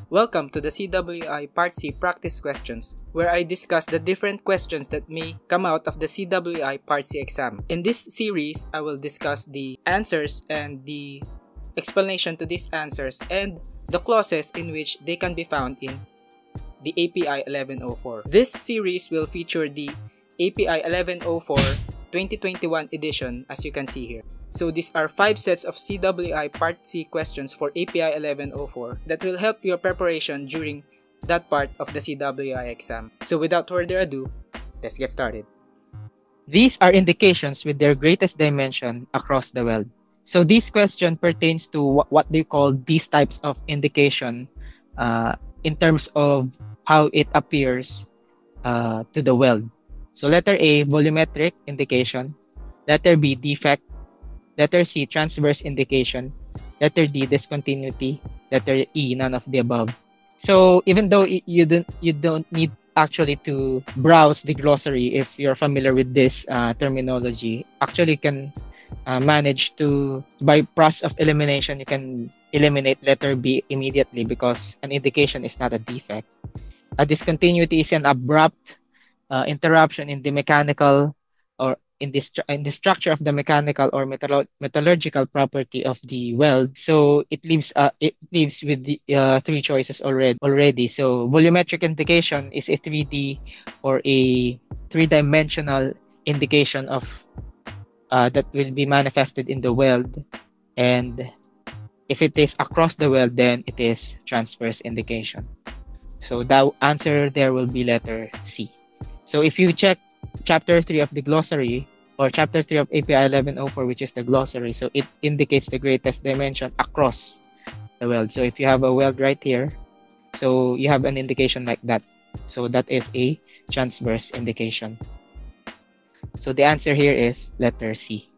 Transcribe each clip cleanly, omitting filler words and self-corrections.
Welcome to the CWI Part C practice questions, where I discuss the different questions that may come out of the CWI Part C exam. In this series, I will discuss the answers and the explanation to these answers and the clauses in which they can be found in the API 1104. This series will feature the API 1104 2021 edition, as you can see here. So these are 5 sets of CWI Part C questions for API 1104 that will help your preparation during that part of the CWI exam. So without further ado, let's get started. These are indications with their greatest dimension across the world. So this question pertains to what they call these types of indication in terms of how it appears to the world. So letter A, volumetric indication. Letter B, defect. Letter C, transverse indication. Letter D, discontinuity. Letter E, none of the above. So even though you don't need actually to browse the glossary if you're familiar with this terminology, actually you can manage to, by process of elimination, you can eliminate letter B immediately because an indication is not a defect. A discontinuity is an abrupt interruption in the mechanical or in the structure of the mechanical or metallurgical property of the weld. So it leaves with the 3 choices already. So volumetric indication is a 3D or a 3-dimensional indication of that will be manifested in the weld, and if it is across the weld, then it is transverse indication. So the answer there will be letter C. So if you check chapter 3 of the glossary or chapter 3 of API 1104, which is the glossary, so it indicates the greatest dimension across the weld. So if you have a weld right here, so you have an indication like that. So that is a transverse indication. So the answer here is letter C.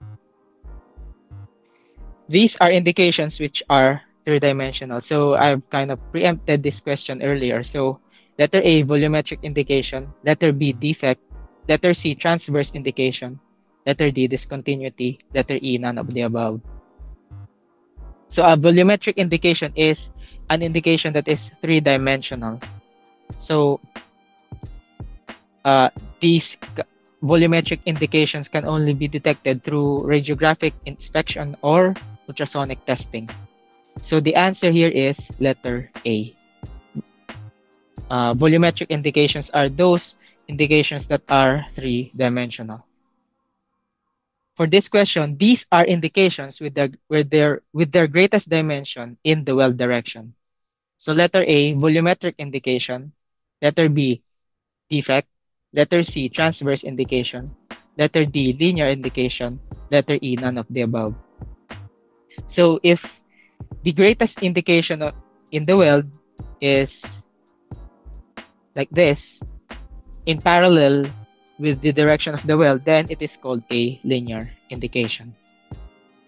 These are indications which are 3-dimensional. So I've kind of preempted this question earlier. So letter A, volumetric indication. Letter B, defect. Letter C, transverse indication. Letter D, discontinuity. Letter E, none of the above. So a volumetric indication is an indication that is 3-dimensional. So these volumetric indications can only be detected through radiographic inspection or ultrasonic testing. So the answer here is letter A. Volumetric indications are those indications that are 3-dimensional. For this question, these are indications with their greatest dimension in the weld direction. So letter A, volumetric indication. Letter B, defect. Letter C, transverse indication. Letter D, linear indication. Letter E, none of the above. So if the greatest indication in the weld is like this, in parallel with the direction of the weld, then it is called a linear indication.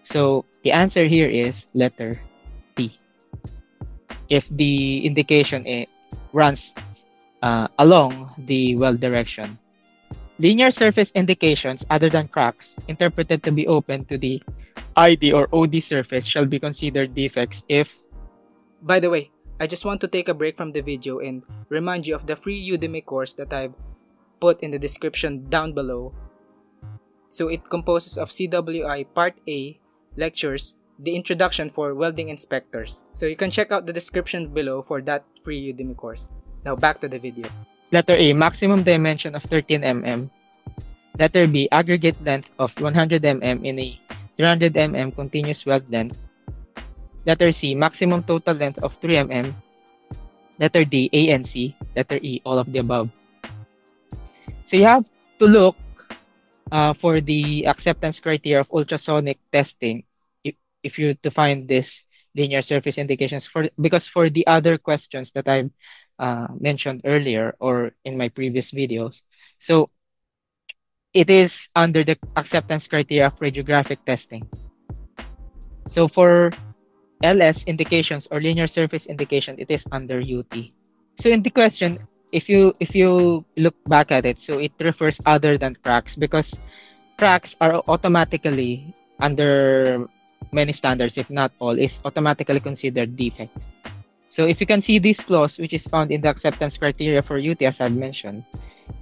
So the answer here is letter D. If the indication runs along the weld direction. Linear surface indications other than cracks interpreted to be open to the ID or OD surface shall be considered defects if... By the way, I just want to take a break from the video and remind you of the free Udemy course that I've put in the description down below. So it composes of CWI Part A lectures, the introduction for welding inspectors. So you can check out the description below for that free Udemy course. Now back to the video. Letter A, maximum dimension of 13 mm. Letter B, aggregate length of 100 mm in a 300 mm continuous weld length. Letter C, maximum total length of 3 mm. Letter D, A and C. Letter E, all of the above. So you have to look for the acceptance criteria of ultrasonic testing if you to find this linear surface indications because for the other questions that I've mentioned earlier or in my previous videos, so it is under the acceptance criteria of radiographic testing. So for LS indications or linear surface indication, it is under UT. So in the question, if you look back at it, so it refers other than cracks because cracks are automatically under many standards, if not all, is automatically considered defects. So if you can see this clause, which is found in the acceptance criteria for UT, as I've mentioned,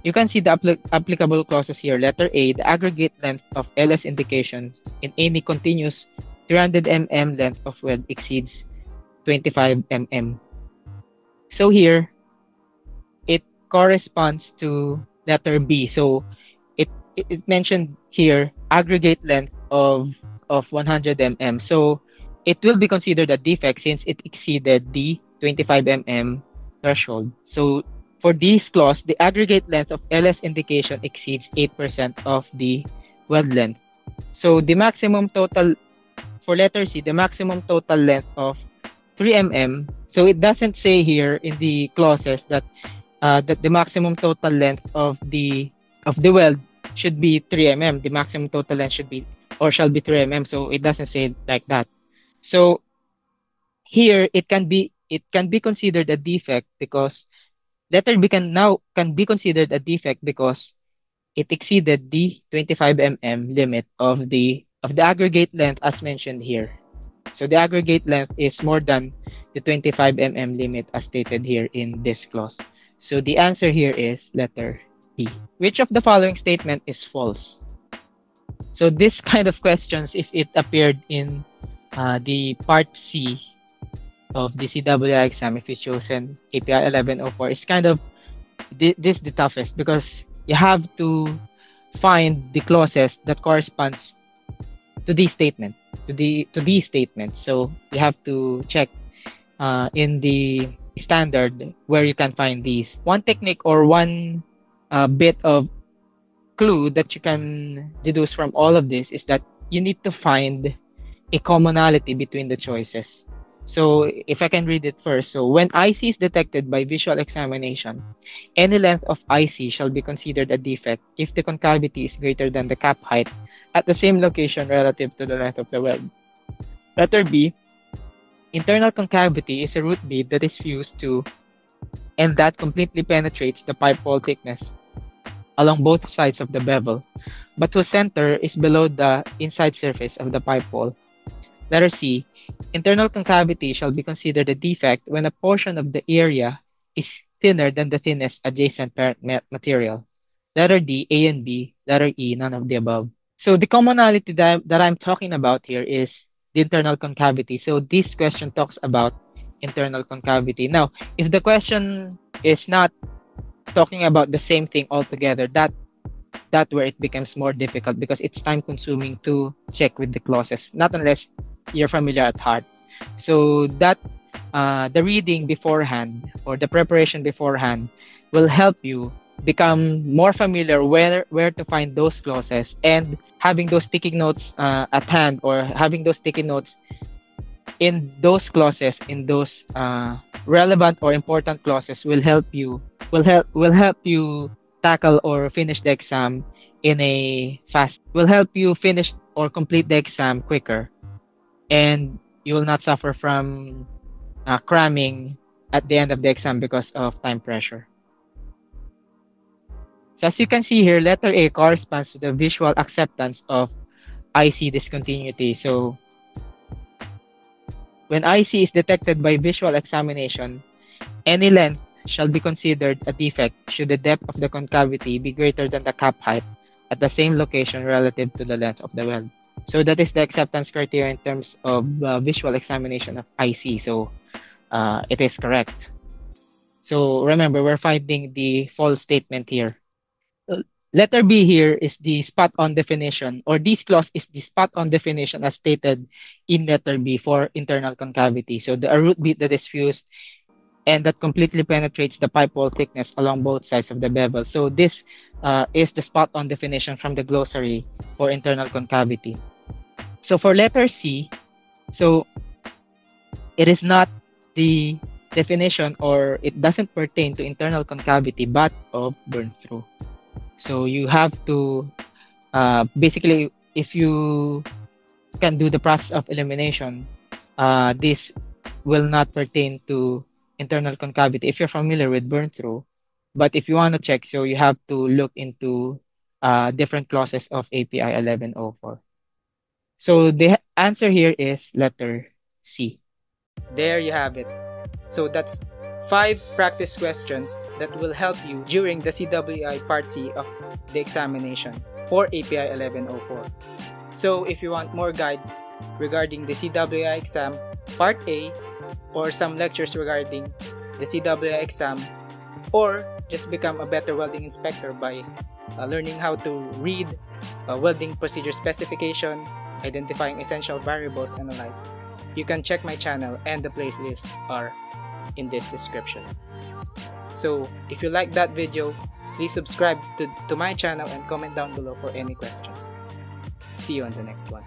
you can see the applicable clauses here. Letter A, the aggregate length of LS indications in any continuous 300 mm length of weld exceeds 25 mm. So here, it corresponds to letter B. So it mentioned here aggregate length of 100 mm. So it will be considered a defect since it exceeded the 25 mm threshold. So for this clause, the aggregate length of LS indication exceeds 8% of the weld length. So the maximum total for letter C, the maximum total length of 3 mm. So it doesn't say here in the clauses that that the maximum total length of the weld should be 3 mm. The maximum total length should be or shall be 3 mm. So it doesn't say like that. So here it can be considered a defect because letter B can be considered a defect because it exceeded the 25 mm limit of the aggregate length as mentioned here. So the aggregate length is more than the 25 mm limit as stated here in this clause. So the answer here is letter B. Which of the following statement is false? So this kind of questions, if it appeared in the part C of the CWI exam, if you chosen API 1104, it's kind of this the toughest because you have to find the clauses that corresponds to these statements. So you have to check in the standard where you can find these. One technique or one bit of clue that you can deduce from all of this is that you need to find a commonality between the choices. So if I can read it first. So when IC is detected by visual examination, any length of IC shall be considered a defect if the concavity is greater than the cap height at the same location relative to the length of the weld. Letter B, internal concavity is a root bead that is fused to and that completely penetrates the pipe wall thickness along both sides of the bevel, but whose center is below the inside surface of the pipe wall. Letter C, internal concavity shall be considered a defect when a portion of the area is thinner than the thinnest adjacent parent material. Letter D, A and B. Letter E, none of the above. So the commonality that I'm talking about here is the internal concavity. So this question talks about internal concavity. Now, if the question is not talking about the same thing altogether, that where it becomes more difficult because it's time consuming to check with the clauses, not unless you're familiar at heart. So that the reading beforehand or the preparation beforehand will help you become more familiar where to find those clauses, and having those sticky notes at hand or having those sticky notes in those clauses, in those relevant or important clauses will help you tackle or finish the exam in a fast will help you finish or complete the exam quicker, and you will not suffer from cramming at the end of the exam because of time pressure. So as you can see here, letter A corresponds to the visual acceptance of IC discontinuity. So when IC is detected by visual examination, any length shall be considered a defect should the depth of the concavity be greater than the cap height at the same location relative to the length of the weld. So that is the acceptance criteria in terms of visual examination of IC. So it is correct. So remember, we're finding the false statement here. Letter B here is the spot-on definition, or this clause is the spot-on definition as stated in letter B for internal concavity. So the root bead that is fused and that completely penetrates the pipe wall thickness along both sides of the bevel. So this is the spot-on definition from the glossary for internal concavity. So for letter C, so it is not the definition, or it doesn't pertain to internal concavity but of burn through. So you have to basically, if you can do the process of elimination, this will not pertain to internal concavity if you're familiar with burn through. But if you want to check, so you have to look into different clauses of API 1104. So the answer here is letter C. There you have it. So that's 5 practice questions that will help you during the CWI Part C of the examination for API 1104. So if you want more guides regarding the CWI exam Part A, or some lectures regarding the CWI exam, or just become a better welding inspector by learning how to read welding procedure specification, identifying essential variables, and the like, you can check my channel, and the playlist are in this description. So if you like that video, please subscribe to my channel and comment down below for any questions. See you on the next one.